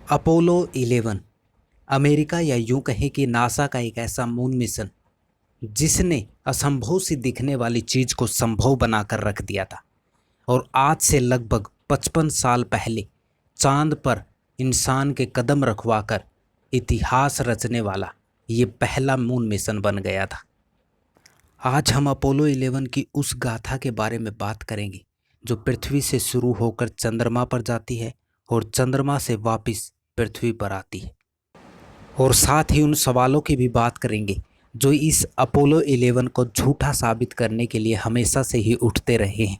Apollo 11 America या यूं कहें कि नासा का एक ऐसा मून मिशन जिसने असंभव सी दिखने वाली चीज को संभव बनाकर रख दिया था। और आज से लगभग 55 साल पहले चांद पर इंसान के कदम रखवाकर इतिहास रचने वाला ये पहला मून मिशन बन गया था। आज हम अपोलो 11 की उस गाथा के बारे में बात करेंगे जो पृथ्वी से शुरू होकर चंद्रमा पर जाती है और चंद्रमा से वापस पृथ्वी पर आती है। और साथ ही उन सवालों की भी बात करेंगे जो इस अपोलो 11 को झूठा साबित करने के लिए हमेशा से ही उठते रहे हैं।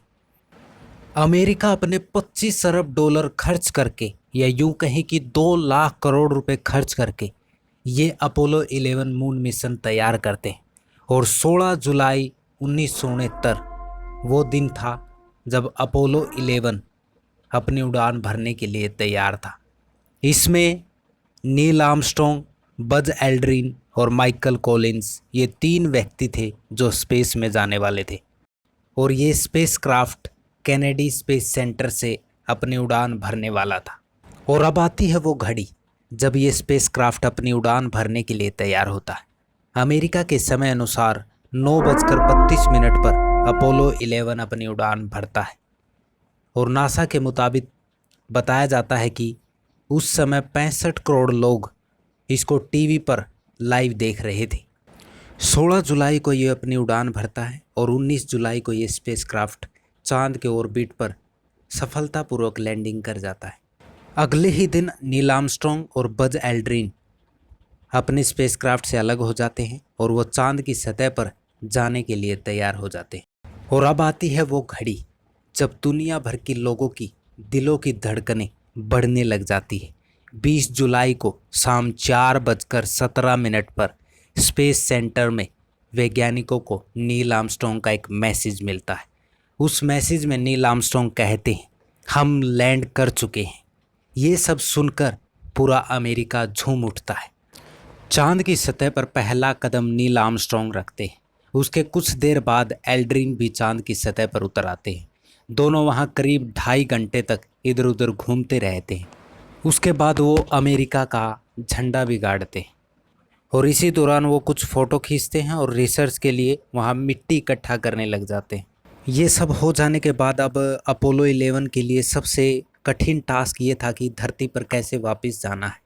अमेरिका अपने 25 अरब डॉलर खर्च करके या यूं कहें कि 2 लाख करोड़ रुपए खर्च करके ये अपोलो 11 मून मिशन तैयार करते हैं। और 16 जुलाई 1969 वो दिन था जब अपोलो 11 अपनी उड़ान भरने के लिए तैयार था। इसमें नील आर्मस्ट्रॉन्ग, बज एल्ड्रिन और माइकल कॉलिंस ये 3 व्यक्ति थे जो स्पेस में जाने वाले थे। और ये स्पेसक्राफ्ट कैनेडी स्पेस सेंटर से अपनी उड़ान भरने वाला था। और अब आती है वो घड़ी जब ये स्पेसक्राफ्ट अपनी उड़ान भरने के लिए तैयार होता है। अमेरिका के समय अनुसार 9:32 पर अपोलो 11 अपनी उड़ान भरता है। और नासा के मुताबिक बताया जाता है कि उस समय 65 करोड़ लोग इसको टीवी पर लाइव देख रहे थे। 16 जुलाई को ये अपनी उड़ान भरता है और 19 जुलाई को ये स्पेसक्राफ्ट चांद के ऑर्बिट पर सफलतापूर्वक लैंडिंग कर जाता है। अगले ही दिन नील आर्मस्ट्रॉन्ग और बज एल्ड्रिन अपने स्पेसक्राफ्ट से अलग हो जाते हैं और वो चांद की सतह पर जाने के लिए तैयार हो जाते हैं। और अब आती है वो घड़ी जब दुनिया भर के लोगों की दिलों की धड़कनें बढ़ने लग जाती है। 20 जुलाई को शाम 4:17 पर स्पेस सेंटर में वैज्ञानिकों को नील आर्मस्ट्रॉन्ग का एक मैसेज मिलता है। उस मैसेज में नील आर्मस्ट्रॉन्ग कहते हैं, हम लैंड कर चुके हैं। ये सब सुनकर पूरा अमेरिका झूम उठता है। चांद की सतह पर पहला कदम नील आर्मस्ट्रॉन्ग रखते हैं। उसके कुछ देर बाद एल्ड्रिन भी चांद की सतह पर उतर आते हैं। दोनों वहाँ करीब 2.5 घंटे तक इधर उधर घूमते रहते हैं। उसके बाद वो अमेरिका का झंडा भी गाड़ते हैं। और इसी दौरान वो कुछ फ़ोटो खींचते हैं और रिसर्च के लिए वहाँ मिट्टी इकट्ठा करने लग जाते हैं। ये सब हो जाने के बाद अब अपोलो 11 के लिए सबसे कठिन टास्क ये था कि धरती पर कैसे वापस जाना है।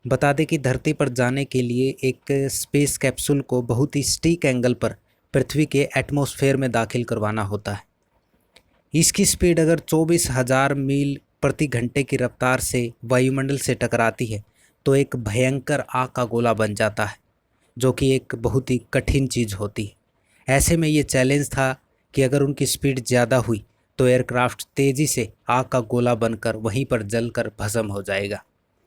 बता दें कि धरती पर जाने के लिए एक स्पेस कैप्सूल को बहुत ही स्टीक एंगल पर पृथ्वी के एटमॉस्फेयर में दाखिल करवाना होता है। इसकी स्पीड अगर 24,000 मील प्रति घंटे की रफ्तार से वायुमंडल से टकराती है तो एक भयंकर आग का गोला बन जाता है, जो कि एक बहुत ही कठिन चीज़ होती है। ऐसे में ये चैलेंज था कि अगर उनकी स्पीड ज़्यादा हुई तो एयरक्राफ्ट तेज़ी से आग का गोला बनकर वहीं पर जलकर भस्म हो जाएगा।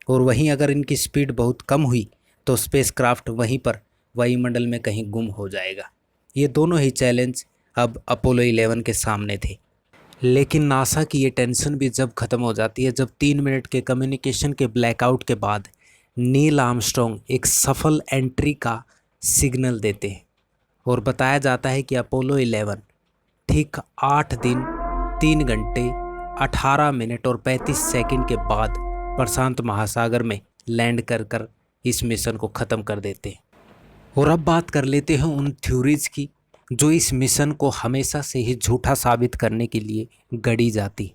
और वहीं अगर इनकी स्पीड बहुत कम हुई तो स्पेसक्राफ्ट वहीं पर वायुमंडल में कहीं गुम हो जाएगा। ये दोनों ही चैलेंज अब अपोलो 11 के सामने थे। लेकिन नासा की ये टेंशन भी जब ख़त्म हो जाती है जब 3 मिनट के कम्युनिकेशन के ब्लैकआउट के बाद नील आर्मस्ट्रॉन्ग एक सफल एंट्री का सिग्नल देते हैं। और बताया जाता है कि अपोलो 11 ठीक 8 दिन 3 घंटे 18 मिनट और 35 सेकंड के बाद प्रशांत महासागर में लैंड कर इस मिशन को ख़त्म कर देते हैं। और अब बात कर लेते हैं उन थ्योरीज की जो इस मिशन को हमेशा से ही झूठा साबित करने के लिए गढ़ी जाती।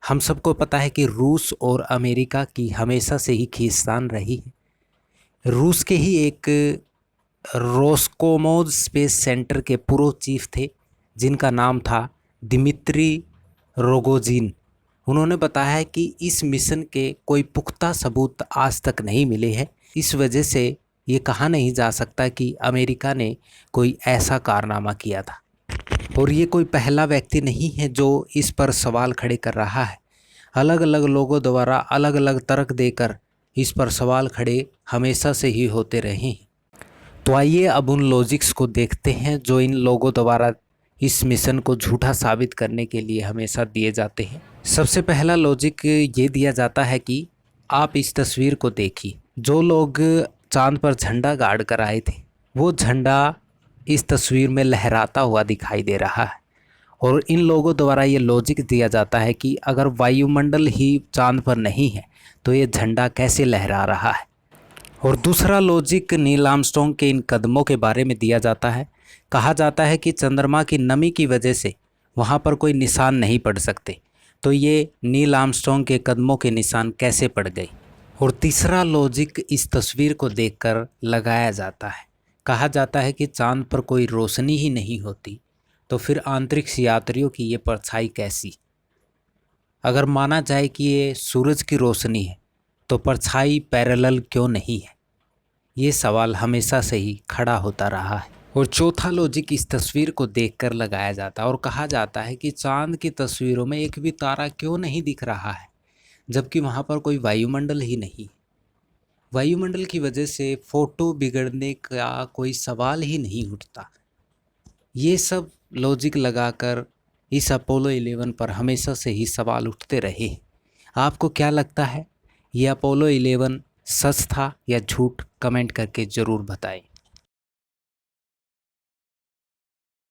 हम सबको पता है कि रूस और अमेरिका की हमेशा से ही खींचतान रही है। रूस के ही एक रोस्कोमोज स्पेस सेंटर के पूर्व चीफ थे जिनका नाम था दिमित्री रोगोजिन। उन्होंने बताया है कि इस मिशन के कोई पुख्ता सबूत आज तक नहीं मिले हैं। इस वजह से ये कहा नहीं जा सकता कि अमेरिका ने कोई ऐसा कारनामा किया था। और ये कोई पहला व्यक्ति नहीं है जो इस पर सवाल खड़े कर रहा है। अलग अलग लोगों द्वारा अलग अलग तर्क देकर इस पर सवाल खड़े हमेशा से ही होते रहे हैं। तो आइए अब उन लॉजिक्स को देखते हैं जो इन लोगों द्वारा इस मिशन को झूठा साबित करने के लिए हमेशा दिए जाते हैं। सबसे पहला लॉजिक ये दिया जाता है कि आप इस तस्वीर को देखिए। जो लोग चांद पर झंडा गाड़ कर आए थे वो झंडा इस तस्वीर में लहराता हुआ दिखाई दे रहा है। और इन लोगों द्वारा ये लॉजिक दिया जाता है कि अगर वायुमंडल ही चांद पर नहीं है तो ये झंडा कैसे लहरा रहा है। और दूसरा लॉजिक नील आर्मस्ट्रॉन्ग के इन कदमों के बारे में दिया जाता है। कहा जाता है कि चंद्रमा की नमी की वजह से वहाँ पर कोई निशान नहीं पड़ सकते, तो ये नील आर्मस्ट्रॉन्ग के कदमों के निशान कैसे पड़ गए। और तीसरा लॉजिक इस तस्वीर को देखकर लगाया जाता है। कहा जाता है कि चांद पर कोई रोशनी ही नहीं होती, तो फिर अंतरिक्ष यात्रियों की ये परछाई कैसी। अगर माना जाए कि ये सूरज की रोशनी है तो परछाई पैरेलल क्यों नहीं है। ये सवाल हमेशा से ही खड़ा होता रहा है। और चौथा लॉजिक इस तस्वीर को देखकर लगाया जाता है और कहा जाता है कि चांद की तस्वीरों में एक भी तारा क्यों नहीं दिख रहा है, जबकि वहाँ पर कोई वायुमंडल ही नहीं। वायुमंडल की वजह से फ़ोटो बिगड़ने का कोई सवाल ही नहीं उठता। ये सब लॉजिक लगाकर इस अपोलो 11 पर हमेशा से ही सवाल उठते रहे। आपको क्या लगता है, ये अपोलो 11 सच था या झूठ? कमेंट करके ज़रूर बताएं।